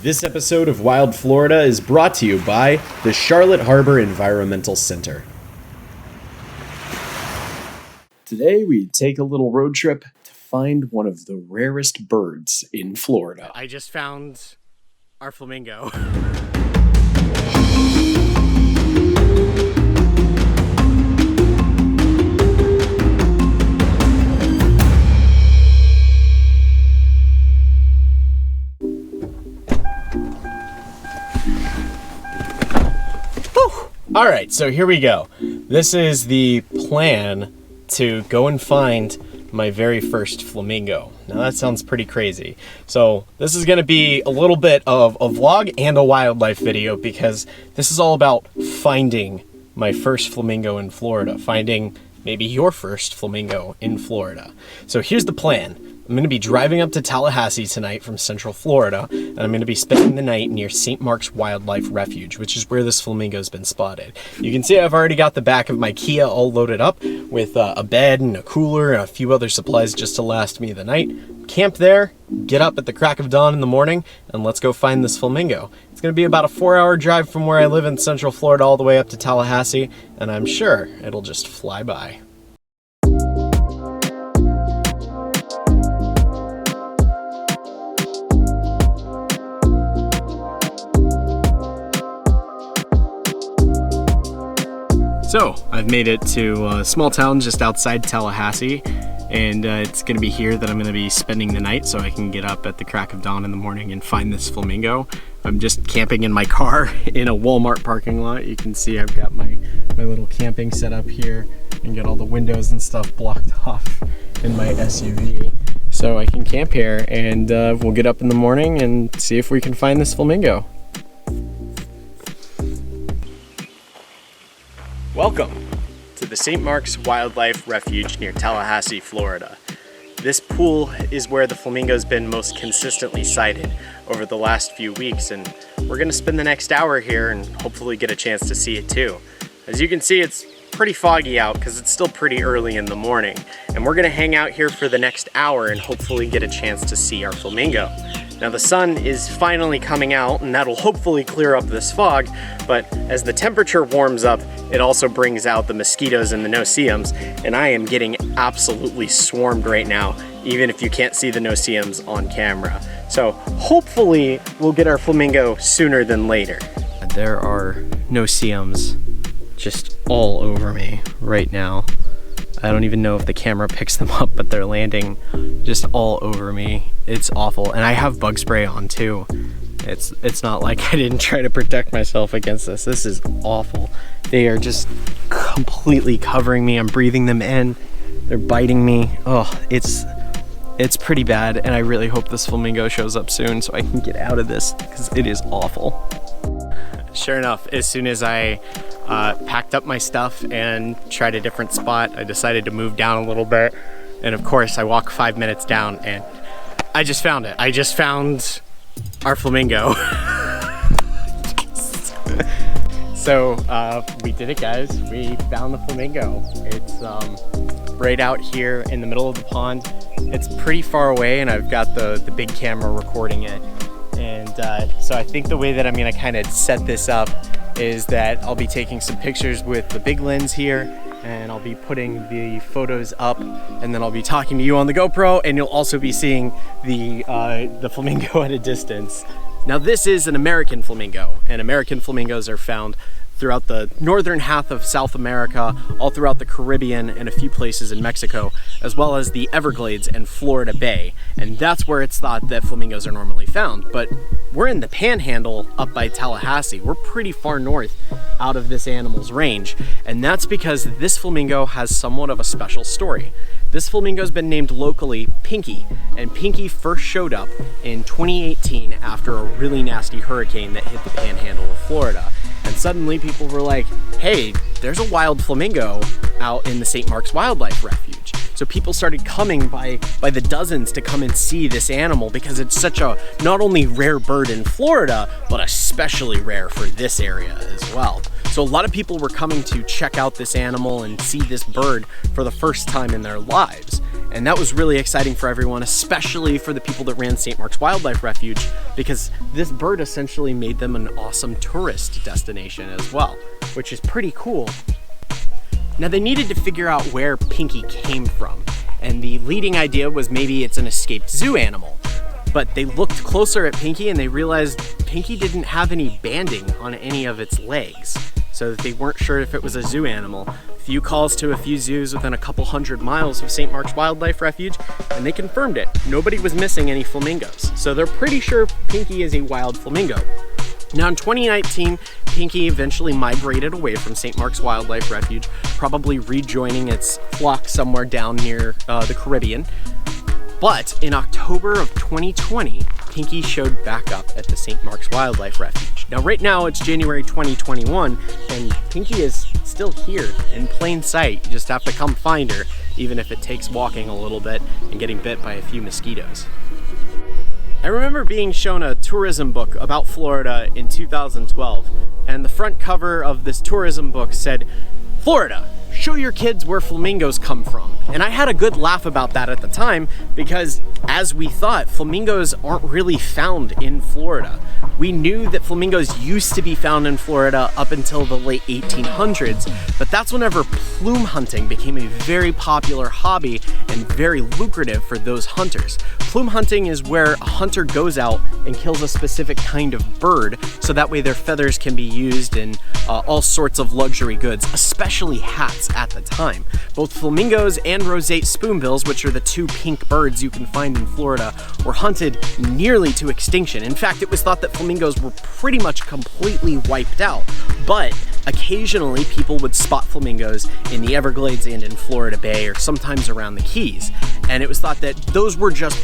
This episode of Wild Florida is brought to you by the Charlotte Harbor Environmental Center. Today we take a little road trip to find one of the rarest birds in Florida. I just found our flamingo. All right, so here we go. This is the plan to go and find my very first flamingo. Now that sounds pretty crazy. So this is gonna be a little bit of a vlog and a wildlife video because this is all about finding my first flamingo in Florida, finding maybe your first flamingo in Florida. So here's the plan. I'm going to be driving up to Tallahassee tonight from Central Florida, and I'm going to be spending the night near St. Mark's Wildlife Refuge, which is where this flamingo's been spotted. You can see I've already got the back of my Kia all loaded up with a bed and a cooler and a few other supplies just to last me the night. Camp there, get up at the crack of dawn in the morning, and let's go find this flamingo. It's going to be about a 4-hour drive from where I live in Central Florida all the way up to Tallahassee, and I'm sure it'll just fly by. So, I've made it to a small town just outside Tallahassee, and it's going to be here that I'm going to be spending the night so I can get up at the crack of dawn in the morning and find this flamingo. I'm just camping in my car in a Walmart parking lot. You can see I've got my little camping setup here and got all the windows and stuff blocked off in my SUV. So I can camp here and we'll get up in the morning and see if we can find this flamingo. Welcome to the St. Mark's Wildlife Refuge near Tallahassee, Florida. This pool is where the flamingo's been most consistently sighted over the last few weeks, and we're gonna spend the next hour here and hopefully get a chance to see it too. As you can see, it's pretty foggy out because it's still pretty early in the morning, and we're gonna hang out here for the next hour and hopefully get a chance to see our flamingo. Now the sun is finally coming out and that'll hopefully clear up this fog, but as the temperature warms up, it also brings out the mosquitoes and the no-see-ums, and I am getting absolutely swarmed right now, even if you can't see the no-see-ums on camera. So hopefully we'll get our flamingo sooner than later. There are no-see-ums just all over me right now. I don't even know if the camera picks them up, but they're landing just all over me. It's awful, and I have bug spray on too. It's not like I didn't try to protect myself against this. This is awful. They are just completely covering me. I'm breathing them in. They're biting me. Oh, it's pretty bad, and I really hope this flamingo shows up soon so I can get out of this because it is awful. Sure enough, as soon as I packed up my stuff and tried a different spot, I decided to move down a little bit. And of course, I walk 5 minutes down and I just found it. I just found our flamingo. Yes. So we did it, guys. We found the flamingo. It's right out here in the middle of the pond. It's pretty far away, and I've got the big camera recording it. And so I think the way that I'm gonna kind of set this up is that I'll be taking some pictures with the big lens here, and I'll be putting the photos up, and then I'll be talking to you on the GoPro, and you'll also be seeing the flamingo at a distance. Now this is an American flamingo, and American flamingos are found throughout the northern half of South America, all throughout the Caribbean, and a few places in Mexico, as well as the Everglades and Florida Bay. And that's where it's thought that flamingos are normally found. But we're in the Panhandle up by Tallahassee. We're pretty far north out of this animal's range. And that's because this flamingo has somewhat of a special story. This flamingo's been named locally Pinky, and Pinky first showed up in 2018 after a really nasty hurricane that hit the Panhandle of Florida. And suddenly people were like, hey, there's a wild flamingo out in the St. Mark's Wildlife Refuge. So people started coming by the dozens to come and see this animal because it's such a not only rare bird in Florida, but especially rare for this area as well. So a lot of people were coming to check out this animal and see this bird for the first time in their lives. And that was really exciting for everyone, especially for the people that ran St. Mark's Wildlife Refuge, because this bird essentially made them an awesome tourist destination as well, which is pretty cool. Now they needed to figure out where Pinky came from, and the leading idea was maybe it's an escaped zoo animal. But they looked closer at Pinky and they realized Pinky didn't have any banding on any of its legs, so they weren't sure if it was a zoo animal. Few calls to a few zoos within a couple 100 miles of St. Mark's Wildlife Refuge, and they confirmed it. Nobody was missing any flamingos, so they're pretty sure Pinky is a wild flamingo. Now in 2019, Pinky eventually migrated away from St. Mark's Wildlife Refuge, probably rejoining its flock somewhere down near the Caribbean. But in October of 2020, Pinky showed back up at the St. Mark's Wildlife Refuge. Now right now it's January 2021, and Pinky is still here in plain sight. You just have to come find her, even if it takes walking a little bit and getting bit by a few mosquitoes. I remember being shown a tourism book about Florida in 2012, and the front cover of this tourism book said, "Florida, show your kids where flamingos come from." And I had a good laugh about that at the time because, as we thought, flamingos aren't really found in Florida. We knew that flamingos used to be found in Florida up until the late 1800s, but that's whenever plume hunting became a very popular hobby and very lucrative for those hunters. Plume hunting is where a hunter goes out and kills a specific kind of bird, so that way their feathers can be used in all sorts of luxury goods, especially hats at the time. Both flamingos and roseate spoonbills, which are the two pink birds you can find in Florida, were hunted nearly to extinction. In fact, it was thought that flamingos were pretty much completely wiped out, but occasionally people would spot flamingos in the Everglades and in Florida Bay, or sometimes around the Keys. And it was thought that those were just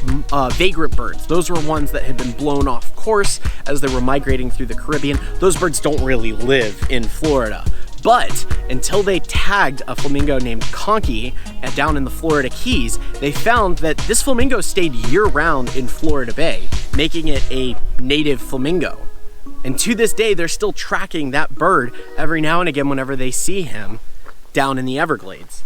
vagrant birds. Those were ones that had been blown off course as they were migrating through the Caribbean. Those birds don't really live in Florida. But until they tagged a flamingo named Conky down in the Florida Keys, they found that this flamingo stayed year-round in Florida Bay, making it a native flamingo. And to this day, they're still tracking that bird every now and again whenever they see him down in the Everglades.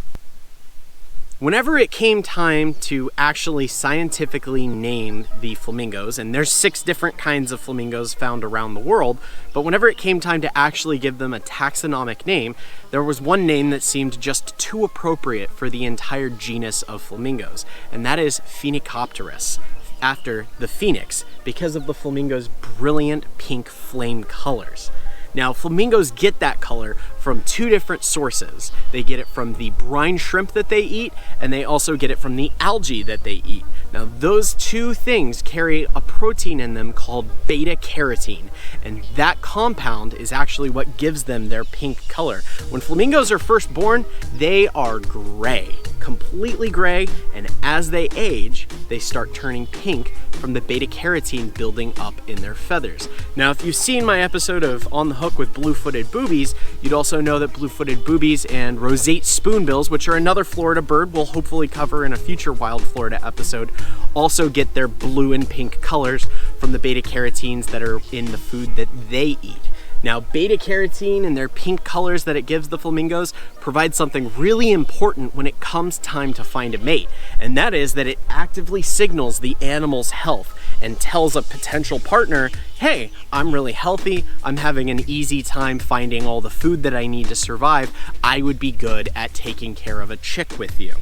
Whenever it came time to actually scientifically name the flamingos, and there's 6 different kinds of flamingos found around the world, but whenever it came time to actually give them a taxonomic name, there was one name that seemed just too appropriate for the entire genus of flamingos, and that is Phoenicopterus, after the phoenix, because of the flamingo's brilliant pink flame colors. Now, flamingos get that color from 2 different sources. They get it from the brine shrimp that they eat, and they also get it from the algae that they eat. Now, those 2 things carry a protein in them called beta-carotene, and that compound is actually what gives them their pink color. When flamingos are first born, they are gray, completely gray, and as they age, they start turning pink from the beta-carotene building up in their feathers. Now, if you've seen my episode of On the Hook with blue-footed boobies, you'd also know that blue-footed boobies and roseate spoonbills, which are another Florida bird we'll hopefully cover in a future Wild Florida episode, also get their blue and pink colors from the beta-carotenes that are in the food that they eat. Now, beta-carotene and their pink colors that it gives the flamingos provide something really important when it comes time to find a mate, and that is that it actively signals the animal's health and tells a potential partner, hey, I'm really healthy, I'm having an easy time finding all the food that I need to survive, I would be good at taking care of a chick with you.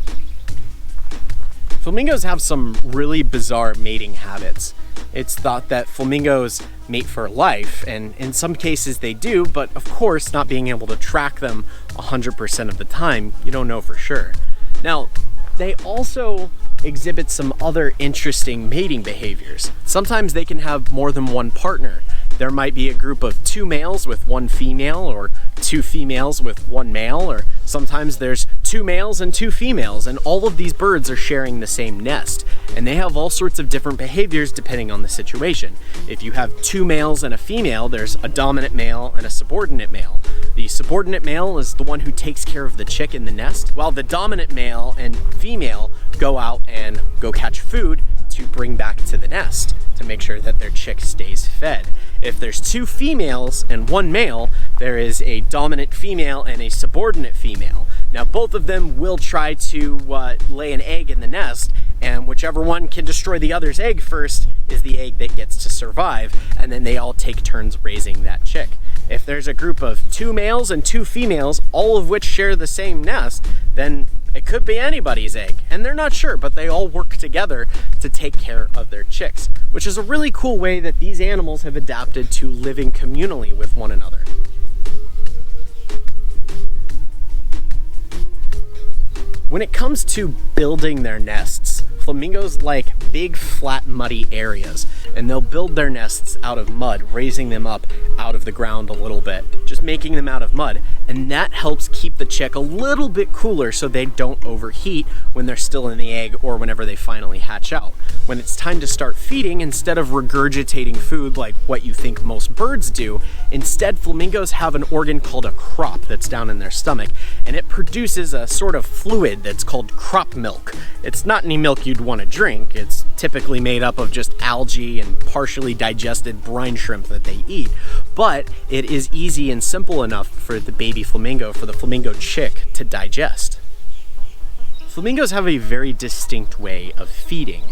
Flamingos have some really bizarre mating habits. It's thought that flamingos mate for life, and in some cases they do, but of course, not being able to track them 100% of the time, you don't know for sure. Now, they also exhibit some other interesting mating behaviors. Sometimes they can have more than one partner. There might be a group of 2 males with 1 female, or 2 females with 1 male, or sometimes there's 2 males and 2 females, and all of these birds are sharing the same nest. And they have all sorts of different behaviors depending on the situation. If you have 2 males and a female, there's a dominant male and a subordinate male. The subordinate male is the one who takes care of the chick in the nest, while the dominant male and female go out and go catch food to bring back to the nest to make sure that their chick stays fed. If there's 2 females and 1 male, there is a dominant female and a subordinate female. Now both of them will try to lay an egg in the nest, and whichever one can destroy the other's egg first is the egg that gets to survive, and then they all take turns raising that chick. If there's a group of 2 males and 2 females, all of which share the same nest, then it could be anybody's egg, and they're not sure, but they all work together to take care of their chicks, which is a really cool way that these animals have adapted to living communally with one another. When it comes to building their nests, flamingos like big, flat, muddy areas, and they'll build their nests out of mud, raising them up out of the ground a little bit, just making them out of mud, and that helps keep the chick a little bit cooler so they don't overheat when they're still in the egg or whenever they finally hatch out. When it's time to start feeding, instead of regurgitating food like what you think most birds do, instead flamingos have an organ called a crop that's down in their stomach, and it produces a sort of fluid that's called crop milk. It's not any milk you'd want to drink. It's typically made up of just algae and partially digested brine shrimp that they eat, but it is easy and simple enough for the baby flamingo, for the flamingo chick, to digest. Flamingos have a very distinct way of feeding.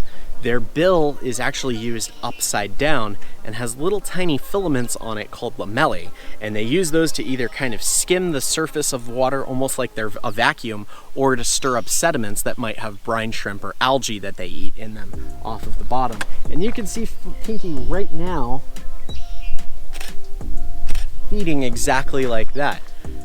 Their bill is actually used upside down and has little tiny filaments on it called lamellae, and they use those to either kind of skim the surface of water almost like they're a vacuum, or to stir up sediments that might have brine shrimp or algae that they eat in them off of the bottom. And you can see Pinky right now feeding exactly like that.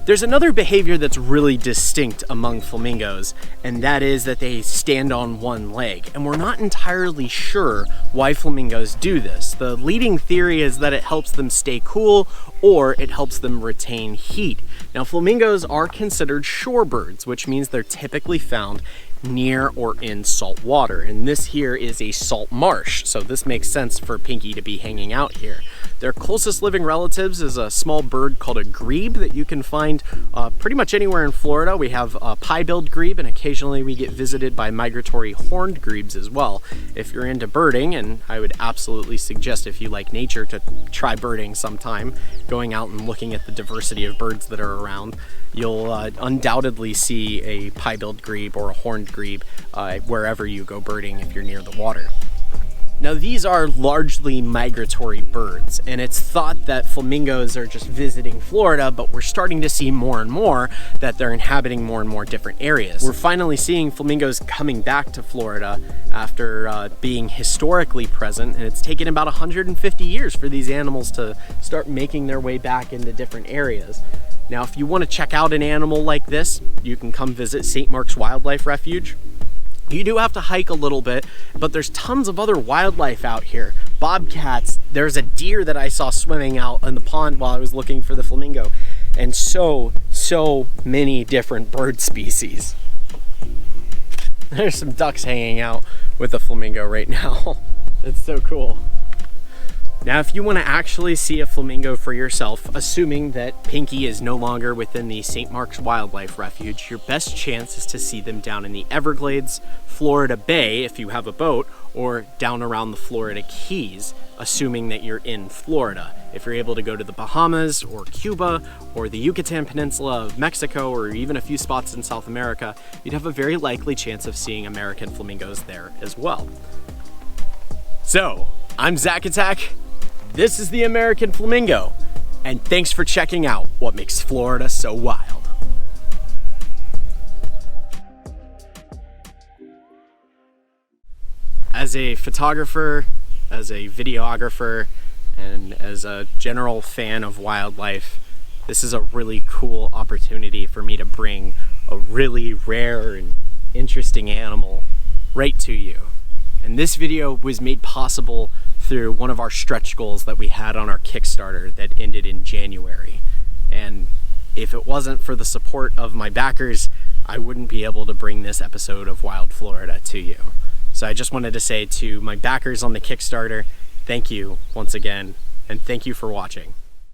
There's another behavior that's really distinct among flamingos, and that is that they stand on one leg. And we're not entirely sure why flamingos do this. The leading theory is that it helps them stay cool, or it helps them retain heat. Now, flamingos are considered shorebirds, which means they're typically found near or in salt water, and this here is a salt marsh, so this makes sense for Pinky to be hanging out here. Their closest living relatives is a small bird called a grebe that you can find pretty much anywhere in Florida. We have a pie-billed grebe, and occasionally we get visited by migratory horned grebes as well. If you're into birding, and I would absolutely suggest if you like nature to try birding sometime, going out and looking at the diversity of birds that are around, you'll undoubtedly see a pie-billed grebe or a horned grebe wherever you go birding if you're near the water. Now, these are largely migratory birds, and it's thought that flamingos are just visiting Florida, but we're starting to see more and more that they're inhabiting more and more different areas. We're finally seeing flamingos coming back to Florida after being historically present, and it's taken about 150 years for these animals to start making their way back into different areas. Now, if you want to check out an animal like this, you can come visit St. Mark's Wildlife Refuge. You do have to hike a little bit, but there's tons of other wildlife out here. Bobcats, there's a deer that I saw swimming out in the pond while I was looking for the flamingo, and so many different bird species. There's some ducks hanging out with the flamingo right now. It's so cool. Now, if you want to actually see a flamingo for yourself, assuming that Pinky is no longer within the St. Mark's Wildlife Refuge, your best chance is to see them down in the Everglades, Florida Bay if you have a boat, or down around the Florida Keys, assuming that you're in Florida. If you're able to go to the Bahamas or Cuba or the Yucatan Peninsula of Mexico or even a few spots in South America, you'd have a very likely chance of seeing American flamingos there as well. So, I'm Zack Attack. This is the American flamingo, and thanks for checking out what makes Florida so wild. As a photographer, as a videographer, and as a general fan of wildlife, this is a really cool opportunity for me to bring a really rare and interesting animal right to you. And this video was made possible through one of our stretch goals that we had on our Kickstarter that ended in January. And if it wasn't for the support of my backers, I wouldn't be able to bring this episode of Wild Florida to you. So I just wanted to say to my backers on the Kickstarter, thank you once again, and thank you for watching.